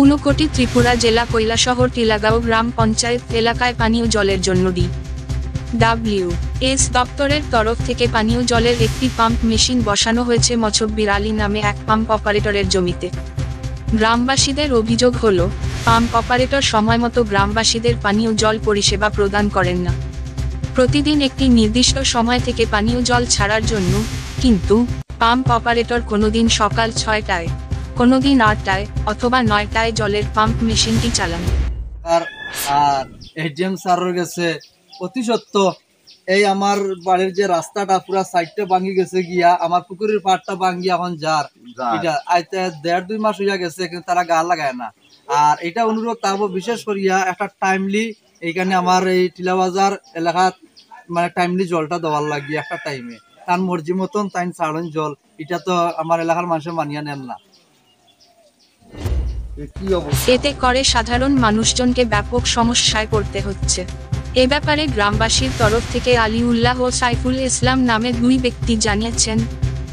ঊনকোটি ত্রিপুরা জেলা কৈলাসহর টিলাগাঁও গ্রাম পঞ্চায়েত এলাকায় পানীয় জলের জন্য ডি.ডব্লিউ.এস. দপ্তরের তরফ থেকে পানীয় জলের একটি পাম্প মেশিন বসানো হয়েছে মোছব্বির আলী নামে এক পাম্প অপারেটরের জমিতে। গ্রামবাসীদের অভিযোগ হলো, পাম্প অপারেটর সময়মতো গ্রামবাসীদের পানীয় জল পরিষেবা প্রদান করেন না। প্রতিদিন একটি নির্দিষ্ট সময় থেকে পানীয় জল ছাড়ার জন্য, কিন্তু পাম্প অপারেটর কোনোদিন সকাল 6টায়, কোনোদিন 8টায় অথবা 9টায় জলের পাম্প মেশিনটি চালান। আর এডিএম স্যারের গেছে অতি সত্য এই আমার বাড়ির যে রাস্তাটা পুরা সাইডটা ভাঙি গেছে গিয়া, আমার পুকুরের পাড়টা ভাঙ্গি এখন যার এটা আইতে 1.5-2 মাস হইয়া গেছে, কিন্তু তারা গা লাগায় না। আর এটা অনুরোধ তারপর বিশেষ করিয়া একটা টাইমলি এইখানে আমার এই টিলাবাজার এলাকাত মানে টাইমলি জলটা দেওয়ার লাগিয়ে একটা টাইমে তার মর্জি মতন তাই ছাড়ন জল, এটা তো আমার এলাকার মানুষের মানিয়া নেন না। এতে করে সাধারণ মানুষজনকে ব্যাপক সমস্যায় পড়তে হচ্ছে। এ ব্যাপারে গ্রামবাসীর তরফ থেকে আলিউল্লাহ ও সাইফুল ইসলাম নামে 2 ব্যক্তি জানিয়েছেন,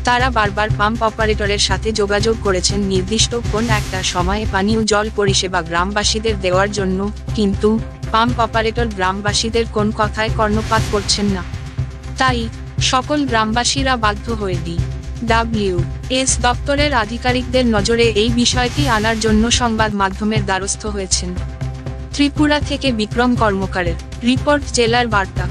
তারা বারবার পাম্প অপারেটরের সাথে যোগাযোগ করেছেন নির্দিষ্ট কোন একটা সময়ে পানীয় জল পরিষেবা গ্রামবাসীদের দেওয়ার জন্য, কিন্তু পাম্প অপারেটর গ্রামবাসীদের কোন কথায় কর্ণপাত করছেন না। তাই সকল গ্রামবাসীরা বাধ্য হয়ে ডি.ডব্লিউ.এস. দপ্তরের আধিকারিকদের নজরে এই বিষয়টি আনার জন্য সংবাদ মাধ্যমের দ্বারস্থ হয়েছেন। ত্রিপুরা থেকে বিক্রম কর্মকারের রিপোর্ট, জেলার বার্তা।